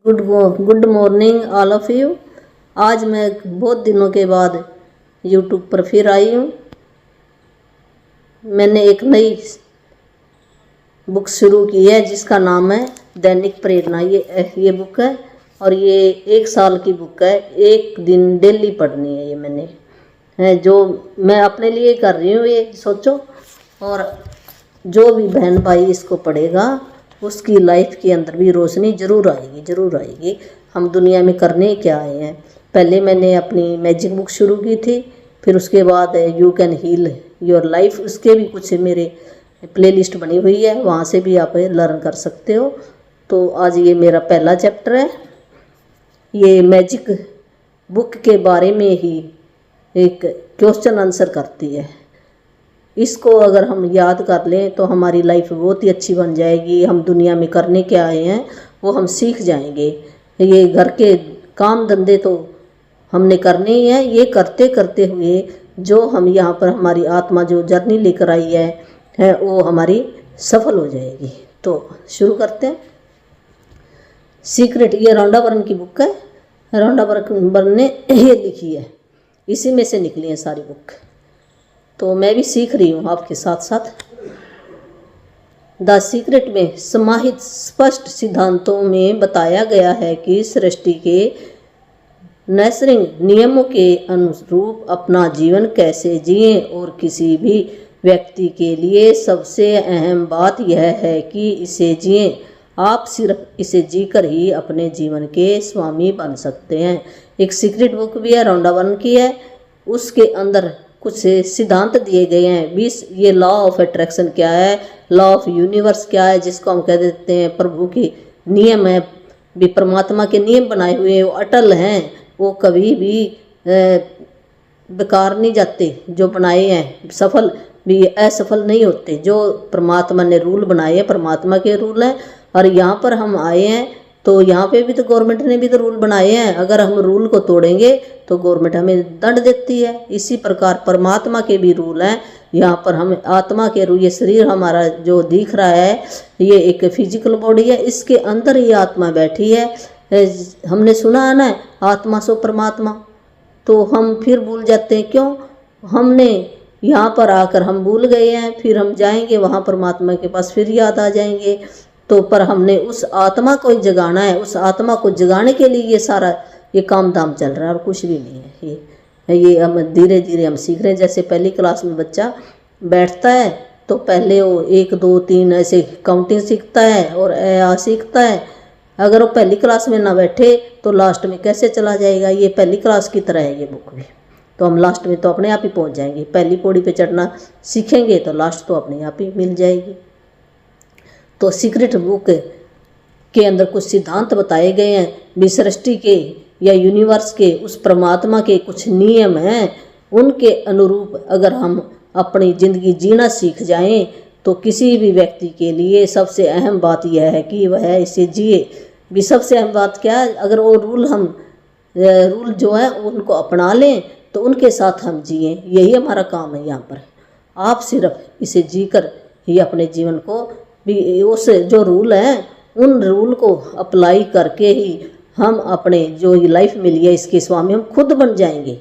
Good morning all of you. आज मैं बहुत दिनों के बाद यूट्यूब पर फिर आई हूँ। मैंने एक नई बुक शुरू की है जिसका नाम है दैनिक प्रेरणा। ये बुक है और ये 1 साल की बुक है। एक दिन डेली पढ़नी है। ये मैंने है जो मैं अपने लिए कर रही हूँ, ये सोचो। और जो भी बहन भाई इसको पढ़ेगा उसकी लाइफ के अंदर भी रोशनी ज़रूर आएगी। हम दुनिया में करने क्या आए हैं। पहले मैंने अपनी मैजिक बुक शुरू की थी, फिर उसके बाद you can heal your life, उसके भी कुछ मेरे प्लेलिस्ट बनी हुई है, वहाँ से भी आप लर्न कर सकते हो। तो आज ये मेरा पहला चैप्टर है। ये मैजिक बुक के बारे में ही एक क्वेश्चन आंसर करती है। इसको अगर हम याद कर लें तो हमारी लाइफ बहुत ही अच्छी बन जाएगी। हम दुनिया में करने क्या आए हैं वो हम सीख जाएंगे। ये घर के काम धंधे तो हमने करने ही हैं। ये करते करते हुए जो हम यहाँ पर हमारी आत्मा जो जर्नी लेकर आई है वो हमारी सफल हो जाएगी। तो शुरू करते हैं। सीक्रेट, ये रॉन्डा बर्न की बुक है। रॉन्डा बर्न ने ये लिखी है, इसी में से निकली है सारी बुक। तो मैं भी सीख रही हूँ आपके साथ साथ। द सीक्रेट में समाहित स्पष्ट सिद्धांतों में बताया गया है कि सृष्टि के नैसर्गिक नियमों के अनुरूप अपना जीवन कैसे जिएं, और किसी भी व्यक्ति के लिए सबसे अहम बात यह है कि इसे जिएं। आप सिर्फ इसे जीकर ही अपने जीवन के स्वामी बन सकते हैं। एक सीक्रेट बुक भी है, रॉन्डा बर्न की है। उसके अंदर कुछ सिद्धांत दिए गए हैं। 20 ये लॉ ऑफ अट्रैक्शन क्या है, लॉ ऑफ यूनिवर्स क्या है, जिसको हम कह देते हैं प्रभु के नियम है। भी परमात्मा के नियम बनाए हुए हैं, वो अटल हैं, वो कभी भी बेकार नहीं जाते। जो बनाए हैं सफल भी असफल नहीं होते। जो परमात्मा ने रूल बनाए हैं परमात्मा के रूल हैं। और यहाँ पर हम आए हैं तो यहाँ पे भी तो गवर्नमेंट ने भी तो रूल बनाए हैं। अगर हम रूल को तोड़ेंगे तो गवर्नमेंट हमें दंड देती है। इसी प्रकार परमात्मा के भी रूल हैं। यहाँ पर हम आत्मा के रूल, ये शरीर हमारा जो दिख रहा है ये एक फिजिकल बॉडी है, इसके अंदर ही आत्मा बैठी है। हमने सुना है ना, आत्मा सो परमात्मा। तो हम फिर भूल जाते हैं, क्यों? हमने यहाँ पर आकर हम भूल गए हैं। फिर हम जाएंगे वहाँ परमात्मा के पास, फिर याद आ जाएंगे। तो पर हमने उस आत्मा को ही जगाना है। उस आत्मा को जगाने के लिए ये सारा ये काम धाम चल रहा है और कुछ भी नहीं है। ये हम धीरे धीरे हम सीख रहे हैं। जैसे पहली क्लास में बच्चा बैठता है तो पहले वो 1 2 3 ऐसे काउंटिंग सीखता है और आ सीखता है। अगर वो पहली क्लास में ना बैठे तो लास्ट में कैसे चला जाएगा। ये पहली क्लास की तरह है ये बुक भी। तो हम लास्ट में तो अपने आप ही पहुंच जाएंगे। पहली पौड़ी पे चढ़ना सीखेंगे तो लास्ट तो अपने आप ही मिल जाएगी। तो सीक्रेट बुक के अंदर कुछ सिद्धांत बताए गए हैं। भी सृष्टि के या यूनिवर्स के उस परमात्मा के कुछ नियम हैं, उनके अनुरूप अगर हम अपनी ज़िंदगी जीना सीख जाएं तो किसी भी व्यक्ति के लिए सबसे अहम बात यह है कि वह इसे जिए। भी सबसे अहम बात क्या है, अगर वो रूल जो है उनको अपना लें तो उनके साथ हम जिएं। यही हमारा काम है यहाँ पर। आप सिर्फ इसे जीकर ही अपने जीवन को भी उस जो रूल हैं उन रूल को अप्लाई करके ही हम अपने जो ये लाइफ मिली है इसके स्वामी हम खुद बन जाएंगे।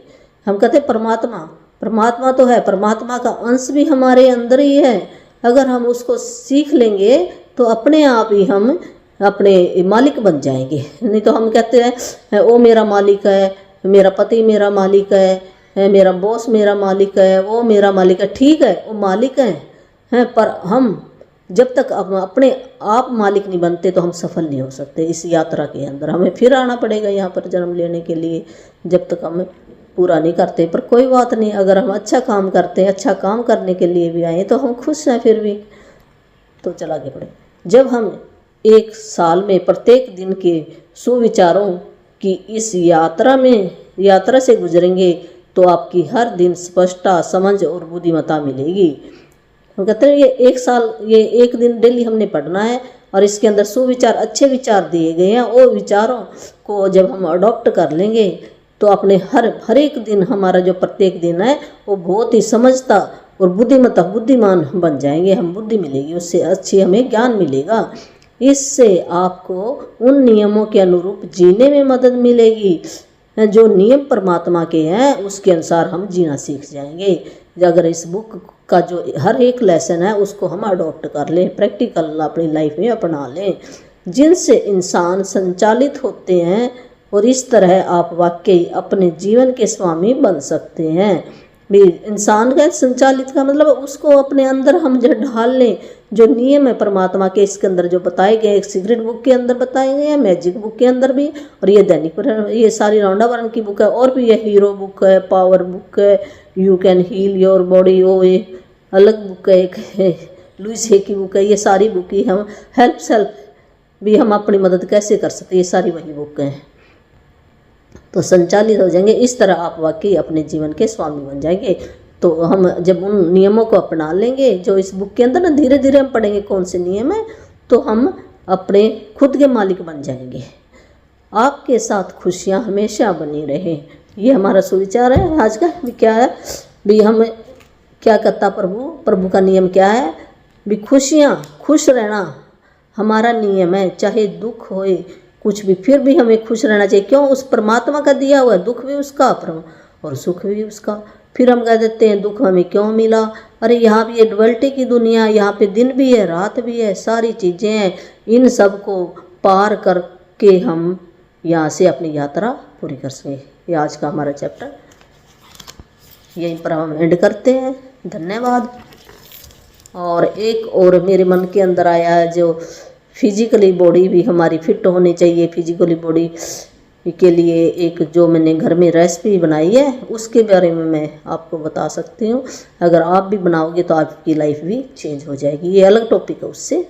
हम कहते हैं परमात्मा तो है, परमात्मा का अंश भी हमारे अंदर ही है। अगर हम उसको सीख लेंगे तो अपने आप ही हम अपने मालिक बन जाएंगे। नहीं तो हम कहते हैं वो मेरा मालिक है, मेरा पति मेरा मालिक है, मेरा बॉस मेरा मालिक है, वो मेरा मालिक है। ठीक है, वो मालिक हैं, पर हम जब तक अपने आप मालिक नहीं बनते तो हम सफल नहीं हो सकते। इस यात्रा के अंदर हमें फिर आना पड़ेगा यहाँ पर जन्म लेने के लिए, जब तक हम पूरा नहीं करते। पर कोई बात नहीं, अगर हम अच्छा काम करते हैं, अच्छा काम करने के लिए भी आए तो हम खुश हैं फिर भी। तो चल आगे बढ़े। जब हम 1 साल में प्रत्येक दिन के सुविचारों की इस यात्रा से गुजरेंगे तो आपकी हर दिन स्पष्टता, समझ और बुद्धिमत्ता मिलेगी। हम कहते हैं ये 1 साल, ये 1 दिन डेली हमने पढ़ना है और इसके अंदर सुविचार, अच्छे विचार दिए गए हैं। वो विचारों को जब हम अडॉप्ट कर लेंगे तो अपने हर एक दिन, हमारा जो प्रत्येक दिन है वो बहुत ही समझता और बुद्धिमान बन जाएंगे। हम बुद्धि मिलेगी, उससे अच्छी हमें ज्ञान मिलेगा। इससे आपको उन नियमों के अनुरूप जीने में मदद मिलेगी। जो नियम परमात्मा के हैं उसके अनुसार हम जीना सीख जाएंगे। अगर इस बुक का जो हर एक लेसन है उसको हम अडॉप्ट कर लें, प्रैक्टिकल अपनी लाइफ में अपना लें, जिनसे इंसान संचालित होते हैं, और इस तरह आप वाकई अपने जीवन के स्वामी बन सकते हैं। भी इंसान का संचालित का मतलब उसको अपने अंदर हम जो ढाल लें, जो नियम है परमात्मा के इसके अंदर जो बताए गए, एक सीक्रेट बुक के अंदर बताए गए हैं, मैजिक बुक के अंदर भी, और ये दैनिक ये सारी राउंडावरण की बुक है, और भी ये हीरो बुक है, पावर बुक है, you can heal your body, वो ये अलग बुक है, एक है लुइस हे की बुक है। ये सारी बुक ही हम सेल्फ भी हम अपनी मदद कैसे कर सकते हैं, ये सारी वही बुक हैं। तो संचालित हो जाएंगे। इस तरह आप वाकई अपने जीवन के स्वामी बन जाएंगे। तो हम जब उन नियमों को अपना लेंगे जो इस बुक के अंदर ना, धीरे धीरे हम पढ़ेंगे कौन से नियम है, तो हम अपने खुद के मालिक बन जाएंगे। आपके साथ खुशियाँ हमेशा बनी रहे, ये हमारा सुविचार है आज का। भी क्या है भी हम क्या कहता प्रभु का नियम क्या है भी खुशियाँ, खुश रहना हमारा नियम है, चाहे दुख होए कुछ भी, फिर भी हमें खुश रहना चाहिए। क्यों? उस परमात्मा का दिया हुआ है, दुख भी उसका और सुख भी उसका। फिर हम कह देते हैं दुख हमें क्यों मिला, अरे यहाँ भी ये डुअलिटी की दुनिया, यहाँ पे दिन भी है रात भी है, सारी चीज़ें हैं, इन सब को पार करके हम यहाँ से अपनी यात्रा पूरी कर सकें। ये आज का हमारा चैप्टर यहीं पर हम एंड करते हैं। धन्यवाद। और एक और मेरे मन के अंदर आया है, जो फिजिकली बॉडी भी हमारी फिट होनी चाहिए, फिजिकली बॉडी के लिए एक जो मैंने घर में रेसिपी बनाई है उसके बारे में मैं आपको बता सकती हूँ। अगर आप भी बनाओगे तो आपकी लाइफ भी चेंज हो जाएगी। ये अलग टॉपिक है उससे।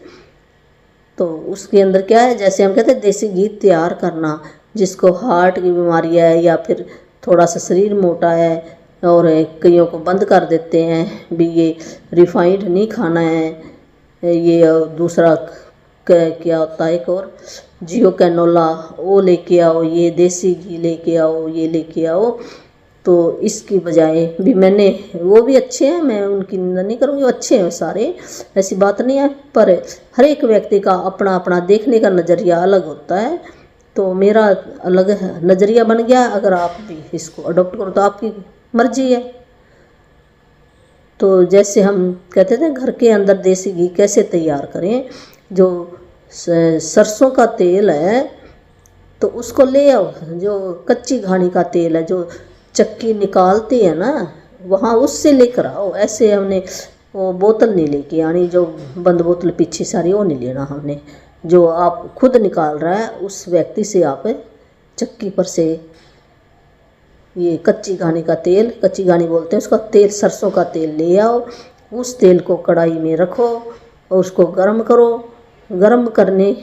तो उसके अंदर क्या है, जैसे हम कहते हैं देसी घी तैयार करना, जिसको हार्ट की बीमारी है या फिर थोड़ा सा शरीर मोटा है, और कईयों को बंद कर देते हैं भी ये रिफाइंड नहीं खाना है, ये दूसरा क्या होता है एक और जियो कैनोला, वो लेके आओ, ये देसी घी लेके आओ, ये लेके आओ। तो इसकी बजाय भी मैंने, वो भी अच्छे हैं, मैं उनकी निंदा नहीं करूँगी, वो अच्छे हैं सारे, ऐसी बात नहीं है, पर हर एक व्यक्ति का अपना अपना देखने का नज़रिया अलग होता है। तो मेरा अलग नज़रिया बन गया, अगर आप भी इसको अडॉप्ट करो तो आपकी मर्जी है। तो जैसे हम कहते थे घर के अंदर देसी घी कैसे तैयार करें, जो सरसों का तेल है तो उसको ले आओ, जो कच्ची घानी का तेल है जो चक्की निकालती है ना, वहाँ उससे लेकर आओ। ऐसे हमने वो बोतल नहीं लेके आनी, जो बंद बोतल पीछे सारी वो नहीं लेना हमने, जो आप खुद निकाल रहा है उस व्यक्ति से आप चक्की पर से ये कच्ची घानी का तेल, कच्ची घानी बोलते हैं उसका तेल, सरसों का तेल ले आओ। उस तेल को कढ़ाई में रखो और उसको गर्म करो। गर्म करने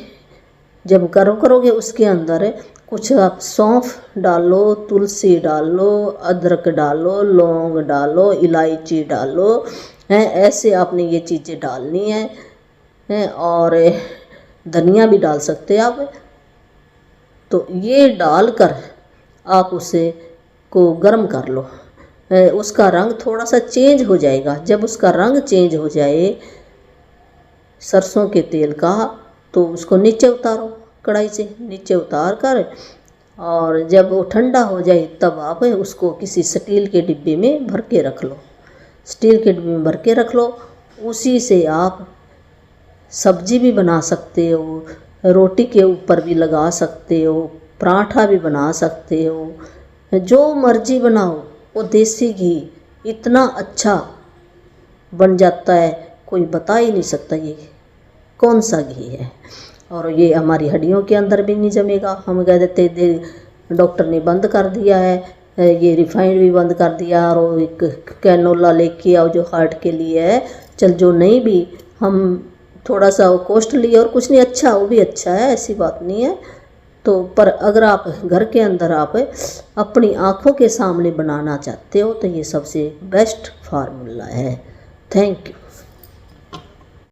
जब गर्म करोगे उसके अंदर कुछ आप सौंफ डालो, तुलसी डालो, अदरक डालो, लौंग डालो, इलायची डालो, हैं, ऐसे आपने ये चीज़ें डालनी है, और धनिया भी डाल सकते हैं आप। तो ये डालकर आप उसे को गर्म कर लो, उसका रंग थोड़ा सा चेंज हो जाएगा। जब उसका रंग चेंज हो जाए सरसों के तेल का, तो उसको नीचे उतारो, कढ़ाई से नीचे उतार कर, और जब वो ठंडा हो जाए तब आप उसको किसी स्टील के डिब्बे में भर के रख लो। स्टील के डिब्बे में भर के रख लो। उसी से आप सब्जी भी बना सकते हो, रोटी के ऊपर भी लगा सकते हो, पराठा भी बना सकते हो, जो मर्जी बनाओ। वो देसी घी इतना अच्छा बन जाता है, कोई बता ही नहीं सकता ये कौन सा घी है। और ये हमारी हड्डियों के अंदर भी नहीं जमेगा। हम कह देते डॉक्टर ने बंद कर दिया है, ये रिफाइंड भी बंद कर दिया, और एक कैनोला लेके आओ जो हार्ट के लिए है। चल जो नहीं भी, हम थोड़ा सा वो कॉस्टली और कुछ नहीं, अच्छा वो भी अच्छा है, ऐसी बात नहीं है। तो पर अगर आप घर के अंदर आप अपनी आँखों के सामने बनाना चाहते हो तो ये सबसे बेस्ट फार्मूला है। Thank you.